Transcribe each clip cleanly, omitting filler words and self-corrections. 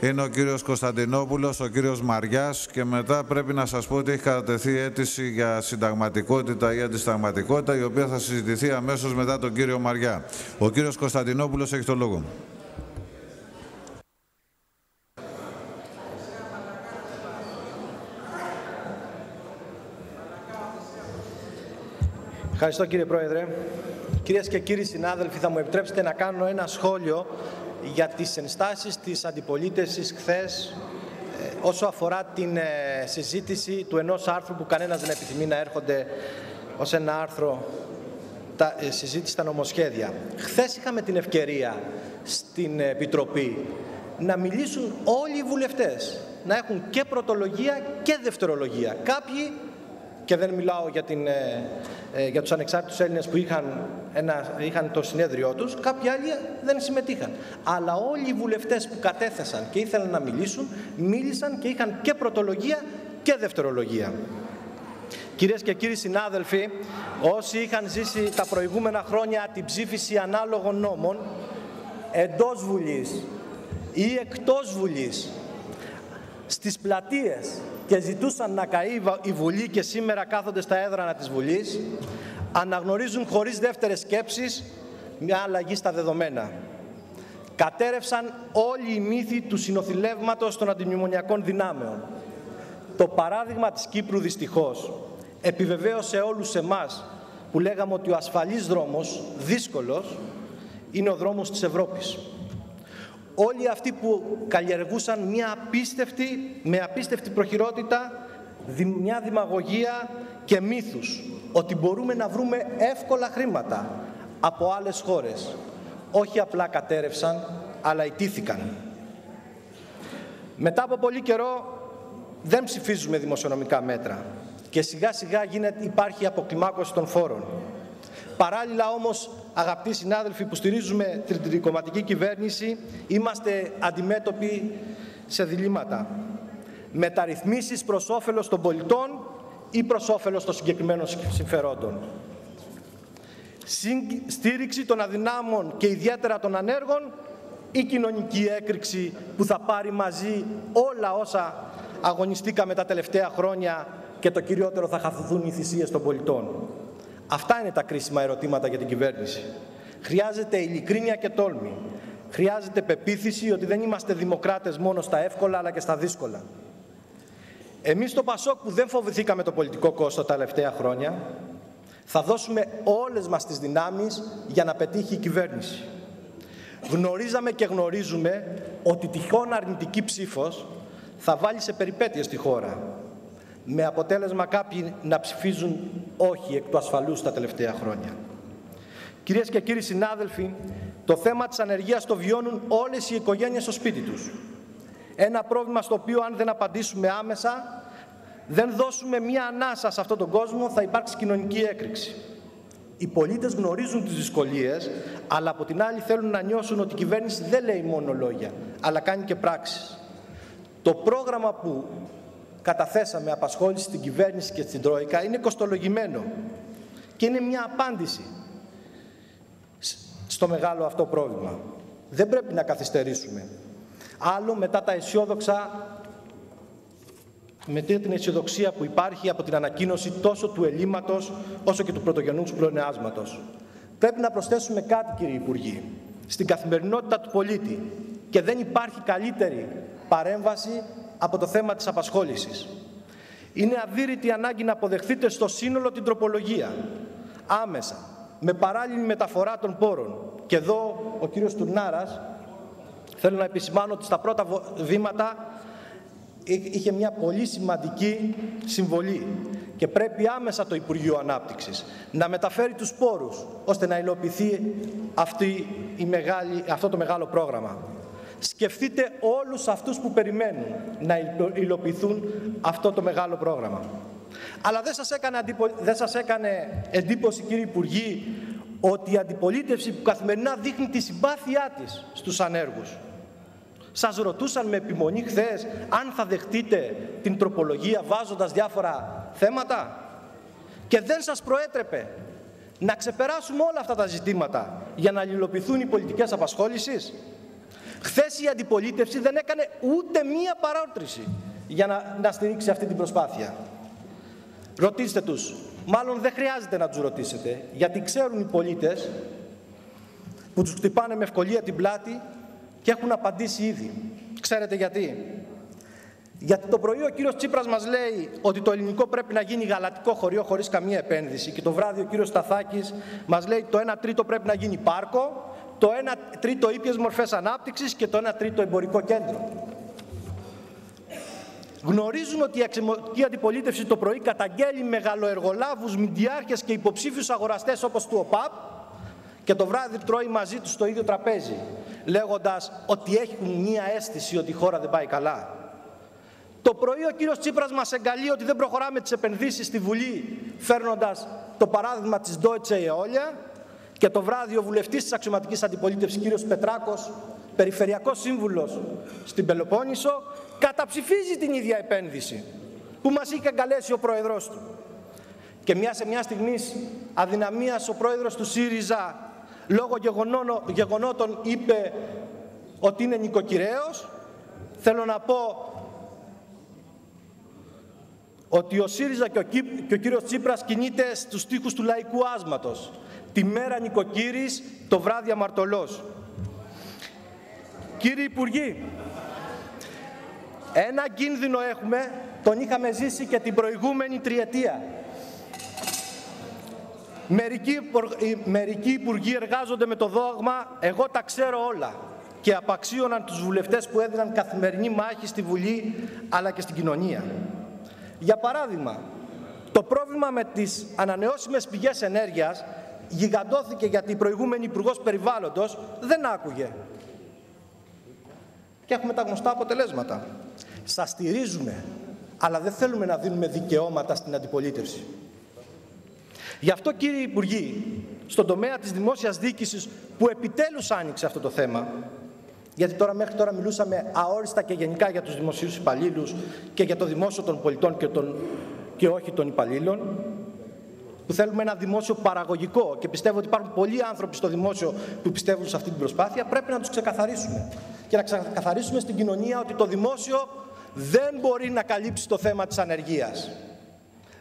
είναι ο κύριος Κωνσταντινόπουλος, ο κύριος Μαριάς και μετά πρέπει να σας πω ότι έχει κατατεθεί αίτηση για συνταγματικότητα ή αντισυνταγματικότητα, η οποία θα συζητηθεί αμέσως μετά τον κύριο Μαριά. Ο κύριος Κωνσταντινόπουλος έχει το λόγο. Ευχαριστώ κύριε Πρόεδρε. Κυρίες και κύριοι συνάδελφοι, θα μου επιτρέψετε να κάνω ένα σχόλιο για τις ενστάσεις της αντιπολίτευσης χθες όσο αφορά την συζήτηση του ενός άρθρου που κανένας δεν επιθυμεί να έρχονται ως ένα άρθρο συζήτηση στα νομοσχέδια. Χθες είχαμε την ευκαιρία στην Επιτροπή να μιλήσουν όλοι οι βουλευτές, να έχουν και πρωτολογία και δευτερολογία. Κάποιοι, και δεν μιλάω για τους ανεξάρτητους Έλληνες που είχαν το συνέδριό τους, κάποιοι άλλοι δεν συμμετείχαν. Αλλά όλοι οι βουλευτές που κατέθεσαν και ήθελαν να μιλήσουν, μίλησαν και είχαν και πρωτολογία και δευτερολογία. Κυρίες και κύριοι συνάδελφοι, όσοι είχαν ζήσει τα προηγούμενα χρόνια την ψήφιση ανάλογων νόμων, εντός Βουλής ή εκτός Βουλής, στις πλατείες και ζητούσαν να καεί η Βουλή και σήμερα κάθονται στα έδρανα της Βουλής, αναγνωρίζουν χωρίς δεύτερες σκέψεις μια αλλαγή στα δεδομένα. Κατέρευσαν όλοι οι μύθοι του συνοθηλεύματος των αντιμνημονιακών δυνάμεων. Το παράδειγμα της Κύπρου δυστυχώς επιβεβαίωσε όλους εμάς που λέγαμε ότι ο ασφαλής δρόμος, δύσκολος, είναι ο δρόμος της Ευρώπης. Όλοι αυτοί που καλλιεργούσαν με απίστευτη προχειρότητα μια δημαγωγία και μύθους ότι μπορούμε να βρούμε εύκολα χρήματα από άλλες χώρες, όχι απλά κατέρευσαν, αλλά ιτήθηκαν. Μετά από πολύ καιρό δεν ψηφίζουμε δημοσιονομικά μέτρα και σιγά σιγά υπάρχει αποκλιμάκωση των φόρων. Παράλληλα όμως, αγαπητοί συνάδελφοι που στηρίζουμε την τρικομματική κυβέρνηση, είμαστε αντιμέτωποι σε διλήμματα. Μεταρρυθμίσεις προς όφελος των πολιτών ή προς όφελος των συγκεκριμένων συμφερόντων. Στήριξη των αδυνάμων και ιδιαίτερα των ανέργων ή κοινωνική έκρηξη που θα πάρει μαζί όλα όσα αγωνιστήκαμε τα τελευταία χρόνια και το κυριότερο θα χαθούν οι θυσίες των πολιτών. Αυτά είναι τα κρίσιμα ερωτήματα για την κυβέρνηση. Χρειάζεται ειλικρίνεια και τόλμη. Χρειάζεται πεποίθηση ότι δεν είμαστε δημοκράτες μόνο στα εύκολα αλλά και στα δύσκολα. Εμείς στο ΠΑΣΟΚ που δεν φοβηθήκαμε το πολιτικό κόστος τα τελευταία χρόνια, θα δώσουμε όλες μας τις δυνάμεις για να πετύχει η κυβέρνηση. Γνωρίζαμε και γνωρίζουμε ότι τυχόν αρνητική ψήφος θα βάλει σε περιπέτειες τη χώρα, με αποτέλεσμα κάποιοι να ψηφίζουν όχι εκ του ασφαλούς τα τελευταία χρόνια. Κυρίες και κύριοι συνάδελφοι, το θέμα της ανεργίας το βιώνουν όλες οι οικογένειες στο σπίτι τους. Ένα πρόβλημα στο οποίο αν δεν απαντήσουμε άμεσα, δεν δώσουμε μία ανάσα σε αυτόν τον κόσμο, θα υπάρξει κοινωνική έκρηξη. Οι πολίτες γνωρίζουν τις δυσκολίες, αλλά από την άλλη θέλουν να νιώσουν ότι η κυβέρνηση δεν λέει μόνο λόγια, αλλά κάνει και πράξεις. Το πρόγραμμα που καταθέσαμε απασχόληση στην κυβέρνηση και στην Τρόικα είναι κοστολογημένο και είναι μια απάντηση στο μεγάλο αυτό πρόβλημα. Δεν πρέπει να καθυστερήσουμε. Άλλο μετά την αισιοδοξία που υπάρχει από την ανακοίνωση τόσο του ελλείμματος όσο και του πρωτογενούς πλεονάσματος. Πρέπει να προσθέσουμε κάτι, κύριοι Υπουργοί, στην καθημερινότητα του πολίτη και δεν υπάρχει καλύτερη παρέμβαση από το θέμα της απασχόλησης. Είναι αδύρυτη ανάγκη να αποδεχθείτε στο σύνολο την τροπολογία, άμεσα, με παράλληλη μεταφορά των πόρων. Και εδώ ο κύριος Τουρνάρας, θέλω να επισημάνω ότι στα πρώτα βήματα είχε μια πολύ σημαντική συμβολή και πρέπει άμεσα το Υπουργείο Ανάπτυξης να μεταφέρει τους πόρους ώστε να υλοποιηθεί αυτό το μεγάλο πρόγραμμα. Σκεφτείτε όλους αυτούς που περιμένουν να υλοποιηθούν αυτό το μεγάλο πρόγραμμα. Αλλά δεν σας έκανε εντύπωση, κύριοι Υπουργοί, ότι η αντιπολίτευση που καθημερινά δείχνει τη συμπάθειά της στους ανέργους. Σας ρωτούσαν με επιμονή χθες αν θα δεχτείτε την τροπολογία βάζοντας διάφορα θέματα και δεν σας προέτρεπε να ξεπεράσουμε όλα αυτά τα ζητήματα για να υλοποιηθούν οι πολιτικές απασχόλησης. Χθες η αντιπολίτευση δεν έκανε ούτε μία παρότριση για να στηρίξει αυτή την προσπάθεια. Ρωτήστε τους. Μάλλον δεν χρειάζεται να τους ρωτήσετε, γιατί ξέρουν οι πολίτες που τους χτυπάνε με ευκολία την πλάτη και έχουν απαντήσει ήδη. Ξέρετε γιατί? Γιατί το πρωί ο κύριος Τσίπρας μας λέει ότι το ελληνικό πρέπει να γίνει γαλατικό χωριό χωρίς καμία επένδυση και το βράδυ ο κύριος Σταθάκης μας λέει το 1/3 πρέπει να γίνει πάρκο, το 1/3 ήπιες μορφές ανάπτυξης και το 1/3 εμπορικό κέντρο. Γνωρίζουν ότι η αξιωματική αντιπολίτευση το πρωί καταγγέλει μεγαλοεργολάβους, μηντιάρχες και υποψήφιους αγοραστές όπως του ΟΠΑΠ και το βράδυ τρώει μαζί τους στο ίδιο τραπέζι, λέγοντας ότι έχουν μία αίσθηση ότι η χώρα δεν πάει καλά. Το πρωί ο κύριος Τσίπρας μας εγκαλεί ότι δεν προχωράμε τις επενδύσεις στη Βουλή, φέρνοντας το παράδειγμα της Deutsche Eolia, και το βράδυ ο βουλευτής της αξιωματικής αντιπολίτευσης, κύριος Πετράκος, περιφερειακός σύμβουλος στην Πελοπόννησο, καταψηφίζει την ίδια επένδυση που μας είχε εγκαλέσει ο πρόεδρος του. Και σε μια στιγμή αδυναμίας ο πρόεδρος του ΣΥΡΙΖΑ λόγω γεγονότων είπε ότι είναι νοικοκυρέος. Θέλω να πω ότι ο ΣΥΡΙΖΑ και ο κύριος Τσίπρας κινείται στους τοίχους του λαϊκού άσματος. Τη μέρα νοικοκύρης, το βράδυ αμαρτωλός. Κύριοι Υπουργοί, ένα κίνδυνο έχουμε, τον είχαμε ζήσει και την προηγούμενη τριετία. Μερικοί υπουργοί εργάζονται με το δόγμα «εγώ τα ξέρω όλα» και απαξίωναν τους βουλευτές που έδιναν καθημερινή μάχη στη Βουλή αλλά και στην κοινωνία. Για παράδειγμα, το πρόβλημα με τις ανανεώσιμες πηγές ενέργειας γιγαντώθηκε γιατί η προηγούμενη Υπουργός Περιβάλλοντος δεν άκουγε. Και έχουμε τα γνωστά αποτελέσματα. Σας στηρίζουμε, αλλά δεν θέλουμε να δίνουμε δικαιώματα στην αντιπολίτευση. Γι' αυτό, κύριοι Υπουργοί, στον τομέα της δημόσιας διοίκησης που επιτέλους άνοιξε αυτό το θέμα, γιατί μέχρι τώρα μιλούσαμε αόριστα και γενικά για τους δημοσίους υπαλλήλους και για το δημόσιο των πολιτών και όχι των υπαλλήλων, που θέλουμε ένα δημόσιο παραγωγικό και πιστεύω ότι υπάρχουν πολλοί άνθρωποι στο δημόσιο που πιστεύουν σε αυτή την προσπάθεια, πρέπει να τους ξεκαθαρίσουμε. Και να ξεκαθαρίσουμε στην κοινωνία ότι το δημόσιο δεν μπορεί να καλύψει το θέμα της ανεργίας.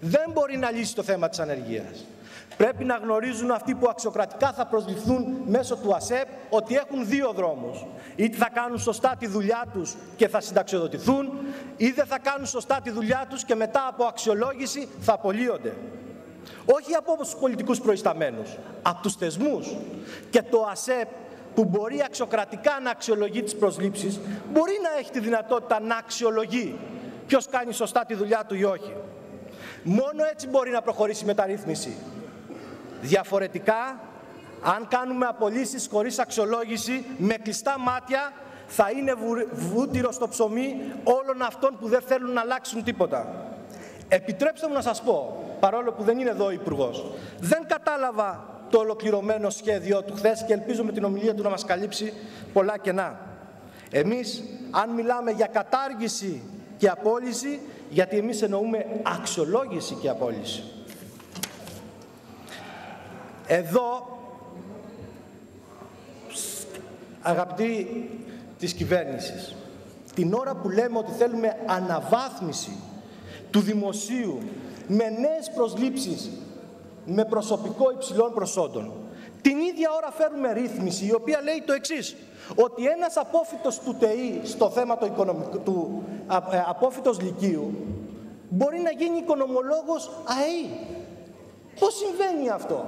Δεν μπορεί να λύσει το θέμα της ανεργίας. Πρέπει να γνωρίζουν αυτοί που αξιοκρατικά θα προσληφθούν μέσω του ΑΣΕΠ ότι έχουν δύο δρόμους. Είτε θα κάνουν σωστά τη δουλειά τους και θα συνταξιοδοτηθούν, ή δεν θα κάνουν σωστά τη δουλειά τους και μετά από αξιολόγηση θα απολύονται. Όχι από τους πολιτικούς προϊσταμένους, από τους θεσμούς. Και το ΑΣΕΠ που μπορεί αξιοκρατικά να αξιολογεί τις προσλήψεις, μπορεί να έχει τη δυνατότητα να αξιολογεί ποιος κάνει σωστά τη δουλειά του ή όχι. Μόνο έτσι μπορεί να προχωρήσει η μεταρρύθμιση. Διαφορετικά, αν κάνουμε απολύσεις χωρίς αξιολόγηση, με κλειστά μάτια, θα είναι βούτυρο στο ψωμί όλων αυτών που δεν θέλουν να αλλάξουν τίποτα. Επιτρέψτε μου να σας πω, παρόλο που δεν είναι εδώ ο Υπουργός, δεν κατάλαβα το ολοκληρωμένο σχέδιό του χθες και ελπίζω με την ομιλία του να μας καλύψει πολλά κενά. Εμείς, αν μιλάμε για κατάργηση και απόλυση, γιατί εμείς εννοούμε αξιολόγηση και απόλυση. Εδώ, αγαπητοί της κυβέρνησης, την ώρα που λέμε ότι θέλουμε αναβάθμιση του δημοσίου με νέες προσλήψεις, με προσωπικό υψηλών προσόντων, την ίδια ώρα φέρουμε ρύθμιση η οποία λέει το εξής, ότι ένας απόφοιτος του ΤΕΗ στο θέμα το οικονομικό, του απόφοιτος λυκείου μπορεί να γίνει οικονομολόγος ΑΕΗ. Πώς συμβαίνει αυτό?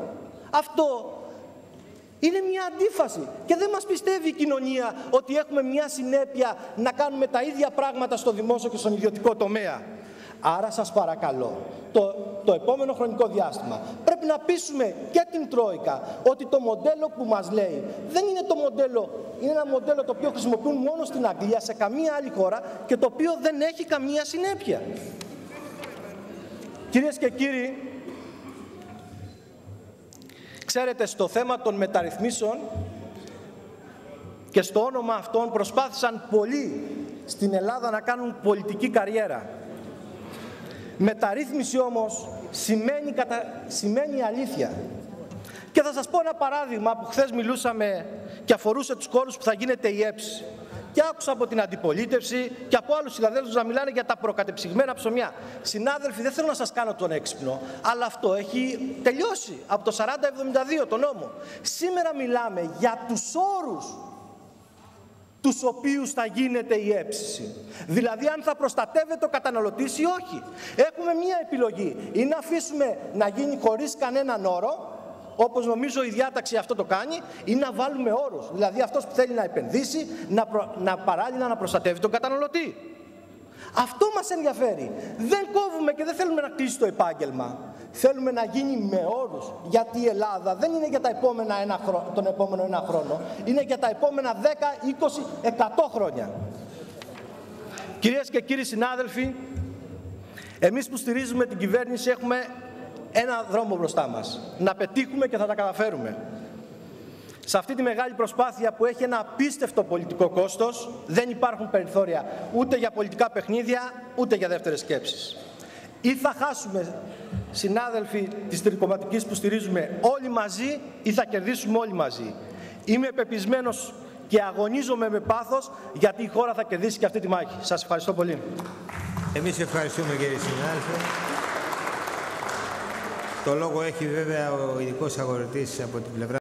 Αυτό είναι μια αντίφαση και δεν μας πιστεύει η κοινωνία ότι έχουμε μια συνέπεια να κάνουμε τα ίδια πράγματα στο δημόσιο και στον ιδιωτικό τομέα. Άρα σας παρακαλώ, το επόμενο χρονικό διάστημα πρέπει να πείσουμε και την Τρόικα ότι το μοντέλο που μας λέει δεν είναι το μοντέλο, είναι ένα μοντέλο το οποίο χρησιμοποιούν μόνο στην Αγγλία, σε καμία άλλη χώρα και το οποίο δεν έχει καμία συνέπεια. Κυρίες και κύριοι, ξέρετε, στο θέμα των μεταρρυθμίσεων και στο όνομα αυτών προσπάθησαν πολλοί στην Ελλάδα να κάνουν πολιτική καριέρα. Μεταρρύθμιση όμως σημαίνει αλήθεια. Και θα σας πω ένα παράδειγμα που χθες μιλούσαμε και αφορούσε τους χώρους που θα γίνεται η έψη. Και άκουσα από την αντιπολίτευση και από άλλους συναδέλφους να μιλάνε για τα προκατεψυγμένα ψωμιά. Συνάδελφοι, δεν θέλω να σας κάνω τον έξυπνο, αλλά αυτό έχει τελειώσει από το 4072 το νόμο. Σήμερα μιλάμε για τους όρους τους οποίους θα γίνεται η έψηση. Δηλαδή αν θα προστατεύεται ο καταναλωτής ή όχι. Έχουμε μία επιλογή. Ή να αφήσουμε να γίνει χωρίς κανέναν όρο, όπως νομίζω η διάταξη αυτό το κάνει, ή να βάλουμε όρους. Δηλαδή αυτός που θέλει να επενδύσει, παράλληλα να προστατεύει τον καταναλωτή. Αυτό μας ενδιαφέρει. Δεν κόβουμε και δεν θέλουμε να κλείσει το επάγγελμα. Θέλουμε να γίνει με όρους. Γιατί η Ελλάδα δεν είναι για τον επόμενο ένα χρόνο. Είναι για τα επόμενα 10, 20, 100 χρόνια. Κυρίες και κύριοι συνάδελφοι, εμείς που στηρίζουμε την κυβέρνηση έχουμε ένα δρόμο μπροστά μας. Να πετύχουμε και θα τα καταφέρουμε. Σε αυτή τη μεγάλη προσπάθεια που έχει ένα απίστευτο πολιτικό κόστος, δεν υπάρχουν περιθώρια ούτε για πολιτικά παιχνίδια, ούτε για δεύτερες σκέψεις. Ή θα χάσουμε, συνάδελφοι της τρικομματικής που στηρίζουμε, όλοι μαζί, ή θα κερδίσουμε όλοι μαζί. Είμαι πεπισμένος και αγωνίζομαι με πάθος, γιατί η χώρα θα κερδίσει και αυτή τη μάχη. Σας ευχαριστώ πολύ. Εμείς ευχαριστούμε, κύριε συνάδελφε. Το λόγο έχει βέβαια ο ειδικός αγορητής από την πλευρά